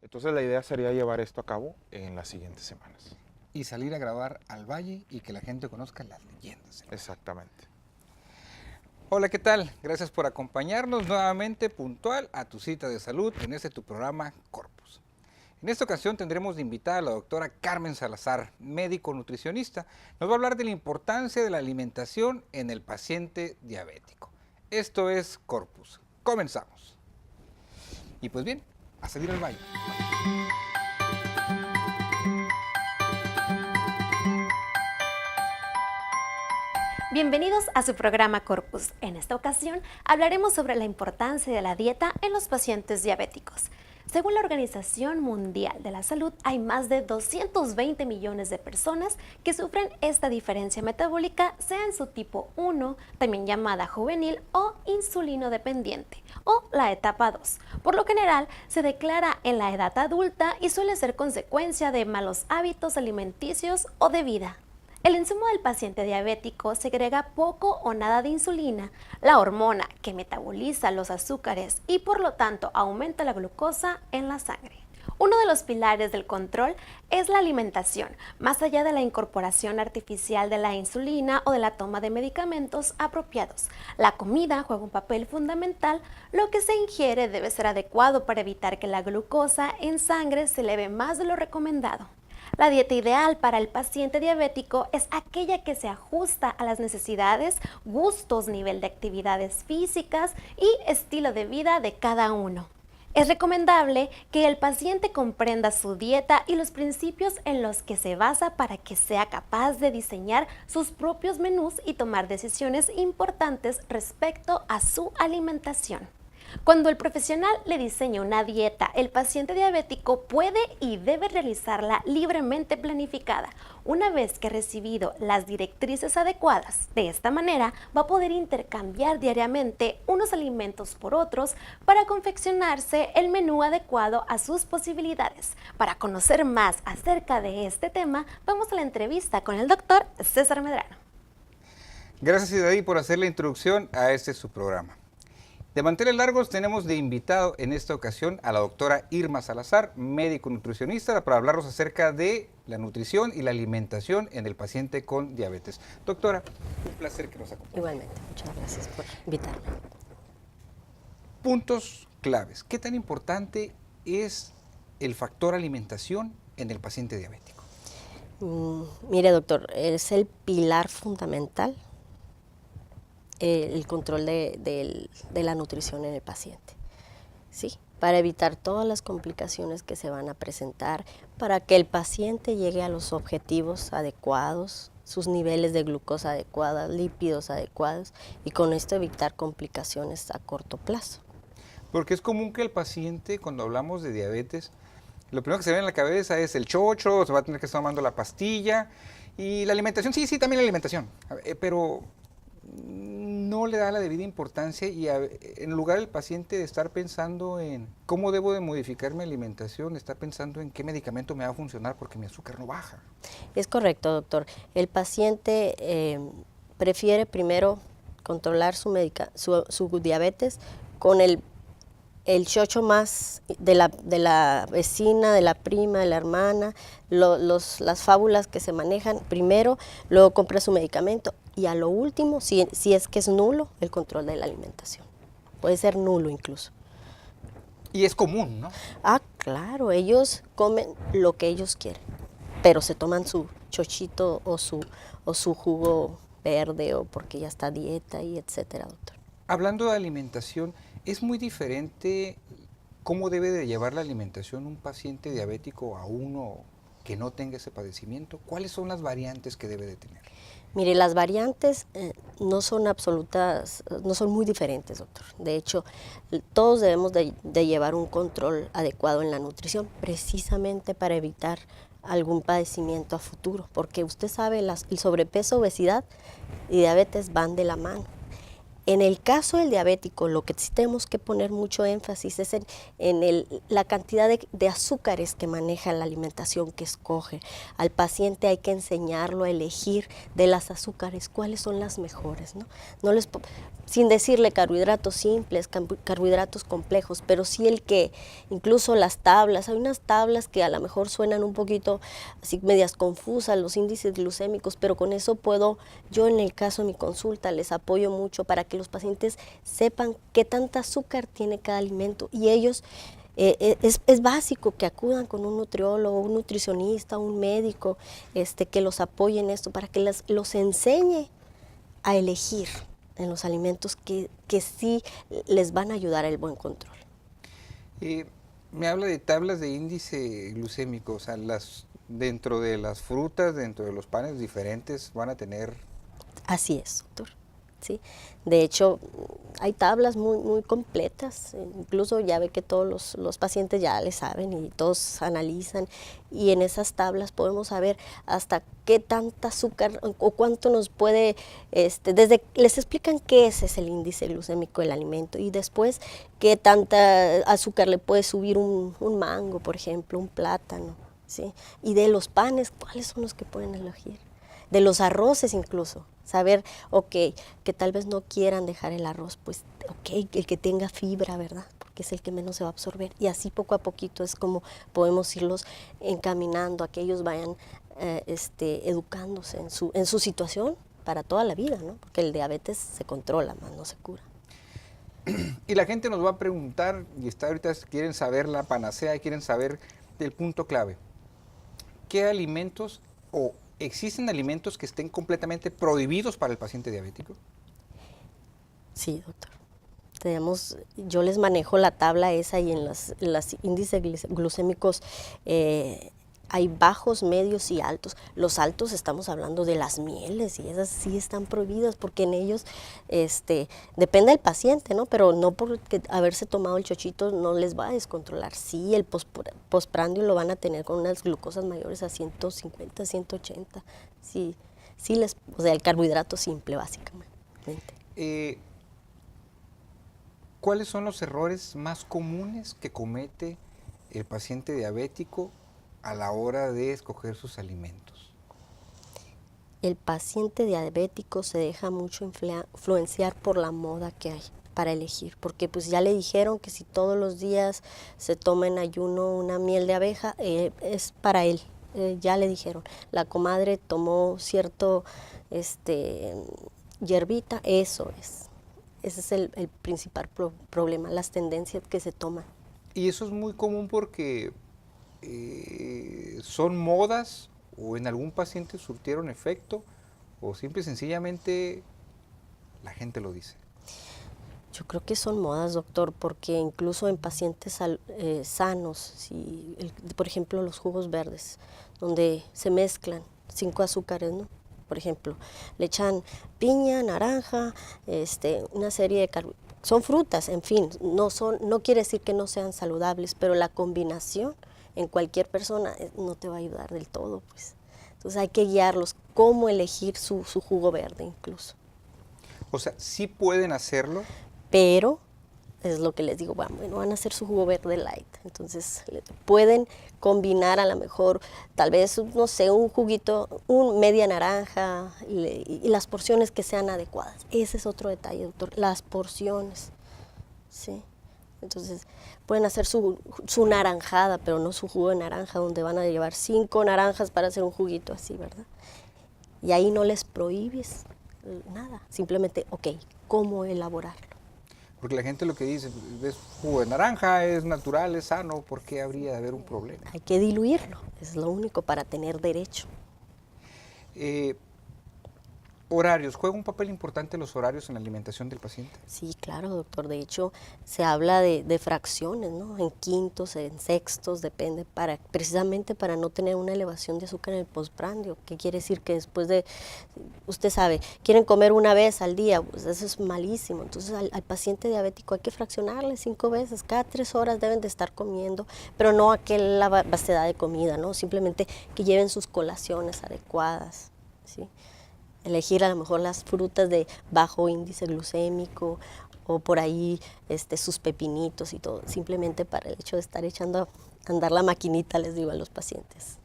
Entonces la idea sería llevar esto a cabo en las siguientes semanas. Y salir a grabar al valle y que la gente conozca las leyendas. Exactamente. Hola, ¿qué tal? Gracias por acompañarnos nuevamente puntual a tu cita de salud en este tu programa Corpus. En esta ocasión tendremos de invitada a la doctora Carmen Salazar, médico nutricionista. Nos va a hablar de la importancia de la alimentación en el paciente diabético. Esto es Corpus. Comenzamos. Y pues bien, a salir al valle. Bienvenidos a su programa Corpus. En esta ocasión hablaremos sobre la importancia de la dieta en los pacientes diabéticos. Según la Organización Mundial de la Salud, hay más de 220 millones de personas que sufren esta diferencia metabólica, sea en su tipo 1, también llamada juvenil o insulino dependiente, o la etapa 2. Por lo general, se declara en la edad adulta y suele ser consecuencia de malos hábitos alimenticios o de vida. El insumo del paciente diabético segrega poco o nada de insulina, la hormona que metaboliza los azúcares y por lo tanto aumenta la glucosa en la sangre. Uno de los pilares del control es la alimentación, más allá de la incorporación artificial de la insulina o de la toma de medicamentos apropiados. La comida juega un papel fundamental, lo que se ingiere debe ser adecuado para evitar que la glucosa en sangre se eleve más de lo recomendado. La dieta ideal para el paciente diabético es aquella que se ajusta a las necesidades, gustos, nivel de actividades físicas y estilo de vida de cada uno. Es recomendable que el paciente comprenda su dieta y los principios en los que se basa para que sea capaz de diseñar sus propios menús y tomar decisiones importantes respecto a su alimentación. Cuando el profesional le diseña una dieta, el paciente diabético puede y debe realizarla libremente planificada, una vez que ha recibido las directrices adecuadas. De esta manera, va a poder intercambiar diariamente unos alimentos por otros para confeccionarse el menú adecuado a sus posibilidades. Para conocer más acerca de este tema, vamos a la entrevista con el doctor César Medrano. Gracias, Idaí, por hacer la introducción a su programa. De manteles largos tenemos de invitado en esta ocasión a la doctora Irma Salazar, médico nutricionista, para hablarnos acerca de la nutrición y la alimentación en el paciente con diabetes. Doctora, un placer que nos acompañe. Igualmente, muchas gracias por invitarme. Puntos claves. ¿Qué tan importante es el factor alimentación en el paciente diabético? Mire, doctor, es el pilar fundamental el control de la nutrición en el paciente, ¿sí? Para evitar todas las complicaciones que se van a presentar, para que el paciente llegue a los objetivos adecuados, sus niveles de glucosa adecuados, lípidos adecuados, y con esto evitar complicaciones a corto plazo. Porque es común que el paciente, cuando hablamos de diabetes, lo primero que se ve en la cabeza es el chocho, se va a tener que estar tomando la pastilla, y la alimentación, sí, también la alimentación, pero no le da la debida importancia y en lugar del paciente de estar pensando en cómo debo de modificar mi alimentación, está pensando en qué medicamento me va a funcionar porque mi azúcar no baja. Es correcto, doctor. El paciente prefiere primero controlar su diabetes con el chocho más de la vecina, de la prima, de la hermana, las fábulas que se manejan primero, luego compra su medicamento y a lo último, si es que es nulo, el control de la alimentación. Puede ser nulo incluso. Y es común, ¿no? Ah, claro, ellos comen lo que ellos quieren, pero se toman su chochito o su jugo verde o porque ya está a dieta y etcétera, doctor. Hablando de alimentación, ¿es muy diferente cómo debe de llevar la alimentación un paciente diabético a uno que no tenga ese padecimiento? ¿Cuáles son las variantes que debe de tener? Mire, las variantes no son absolutas, no son muy diferentes, doctor. De hecho, todos debemos de llevar un control adecuado en la nutrición, precisamente para evitar algún padecimiento a futuro, porque usted sabe, el sobrepeso, obesidad y diabetes van de la mano. En el caso del diabético, lo que sí tenemos que poner mucho énfasis es en la cantidad de azúcares que maneja la alimentación que escoge. Al paciente hay que enseñarlo a elegir de las azúcares cuáles son las mejores, ¿no? Sin decirle carbohidratos simples, carbohidratos complejos, pero sí incluso las tablas, hay unas tablas que a lo mejor suenan un poquito así medias confusas, los índices glucémicos, pero con eso yo en el caso de mi consulta les apoyo mucho para que los pacientes sepan qué tanta azúcar tiene cada alimento y ellos, es básico que acudan con un nutriólogo, un nutricionista, un médico, que los apoye en esto para que los enseñe a elegir en los alimentos que sí les van a ayudar al buen control. Me habla de tablas de índice glucémico, o sea, dentro de las frutas, dentro de los panes diferentes van a tener... Así es, doctor. ¿Sí? De hecho, hay tablas muy, muy completas, incluso ya ve que todos los pacientes ya le saben y todos analizan, y en esas tablas podemos saber hasta qué tanta azúcar o cuánto nos puede, les explican qué es el índice glucémico del alimento y después qué tanta azúcar le puede subir un mango, por ejemplo, un plátano, ¿sí? Y de los panes, ¿cuáles son los que pueden elegir? De los arroces incluso, saber, que tal vez no quieran dejar el arroz, pues, el que tenga fibra, ¿verdad? Porque es el que menos se va a absorber. Y así poco a poquito es como podemos irlos encaminando a que ellos vayan educándose en su situación para toda la vida, ¿no? Porque el diabetes se controla, más no se cura. Y la gente nos va a preguntar, y ahorita quieren saber la panacea, quieren saber del punto clave. ¿Qué alimentos ¿existen alimentos que estén completamente prohibidos para el paciente diabético? Sí, doctor. Yo les manejo la tabla esa y en los índices glucémicos hay bajos, medios y altos. Los altos estamos hablando de las mieles y esas sí están prohibidas porque en ellos depende del paciente, ¿no? Pero no porque haberse tomado el chochito no les va a descontrolar. Sí, el postprandio lo van a tener con unas glucosas mayores a 150, 180. Sí, o sea, el carbohidrato simple básicamente. ¿Cuáles son los errores más comunes que comete el paciente diabético a la hora de escoger sus alimentos? El paciente diabético se deja mucho influenciar por la moda que hay para elegir, porque pues ya le dijeron que si todos los días se toma en ayuno una miel de abeja, es para él, ya le dijeron. La comadre tomó cierto hierbita, eso es. Ese es el principal problema, las tendencias que se toman. Y eso es muy común porque son modas o en algún paciente surtieron efecto o simple y sencillamente la gente lo dice. Yo creo que son modas, doctor, porque incluso en pacientes sanos, por ejemplo los jugos verdes, donde se mezclan 5 azúcares, ¿no? Por ejemplo, le echan piña, naranja, una serie de carbohidratos. Son frutas, en fin, no quiere decir que no sean saludables, pero la combinación en cualquier persona no te va a ayudar del todo, pues. Entonces hay que guiarlos cómo elegir su jugo verde incluso. O sea, sí pueden hacerlo. Pero es lo que les digo, bueno, van a hacer su jugo verde light, entonces pueden combinar a lo mejor, tal vez, no sé, un juguito, media naranja y las porciones que sean adecuadas. Ese es otro detalle, doctor, las porciones, ¿sí? Entonces pueden hacer su naranjada, pero no su jugo de naranja, donde van a llevar 5 naranjas para hacer un juguito así, ¿verdad? Y ahí no les prohíbes nada, simplemente, ¿cómo elaborarlo? Porque la gente lo que dice, es jugo de naranja, es natural, es sano, ¿por qué habría de haber un problema? Hay que diluirlo, es lo único para tener derecho. Horarios, ¿juega un papel importante los horarios en la alimentación del paciente? Sí, claro, doctor. De hecho, se habla de fracciones, ¿no? En quintos, en sextos, depende, precisamente para no tener una elevación de azúcar en el postprandio. ¿Qué quiere decir? Que después usted sabe, quieren comer una vez al día, pues eso es malísimo. Entonces, al paciente diabético hay que fraccionarle 5 veces, cada 3 horas deben de estar comiendo, pero no aquella vastedad de comida, ¿no? Simplemente que lleven sus colaciones adecuadas, ¿sí? elegir a lo mejor las frutas de bajo índice glucémico o por ahí sus pepinitos y todo, simplemente para el hecho de estar echando a andar la maquinita, les digo a los pacientes.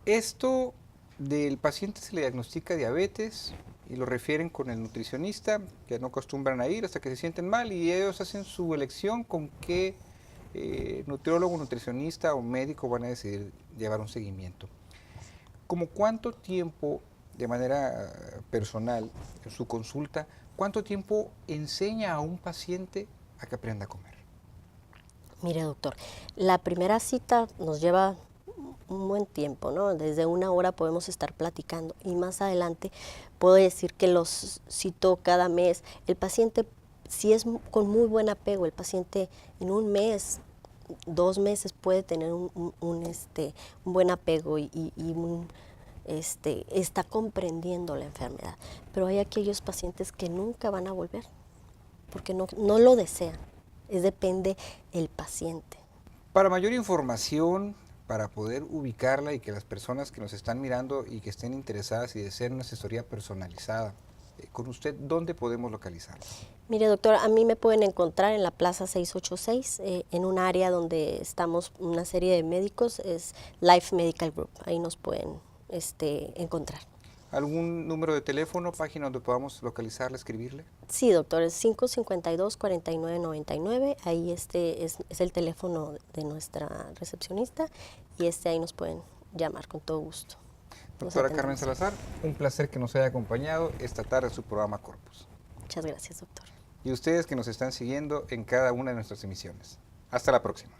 Esto del paciente se le diagnostica diabetes y lo refieren con el nutricionista, que no acostumbran a ir hasta que se sienten mal, y ellos hacen su elección con qué nutriólogo, nutricionista o médico van a decidir llevar un seguimiento. ¿Cómo cuánto tiempo, de manera personal, en su consulta, cuánto tiempo enseña a un paciente a que aprenda a comer? Mire, doctor, la primera cita nos lleva un buen tiempo, ¿no? Desde 1 hora podemos estar platicando y más adelante puedo decir que los cito cada mes. El paciente, si es con muy buen apego, el paciente en 1 mes, 2 meses puede tener un buen apego y está comprendiendo la enfermedad. Pero hay aquellos pacientes que nunca van a volver porque no lo desean. Depende del paciente. Para mayor información, para poder ubicarla y que las personas que nos están mirando y que estén interesadas y deseen una asesoría personalizada con usted, ¿dónde podemos localizarla? Mire, doctor, a mí me pueden encontrar en la Plaza 686, en un área donde estamos una serie de médicos, es Life Medical Group, ahí nos pueden encontrar. ¿Algún número de teléfono, página donde podamos localizarla, escribirle? Sí, doctor, es 552-4999, ahí es el teléfono de nuestra recepcionista y ahí nos pueden llamar con todo gusto. Doctora Carmen Salazar, un placer que nos haya acompañado esta tarde en su programa Corpus. Muchas gracias, doctor. Y ustedes que nos están siguiendo en cada una de nuestras emisiones. Hasta la próxima.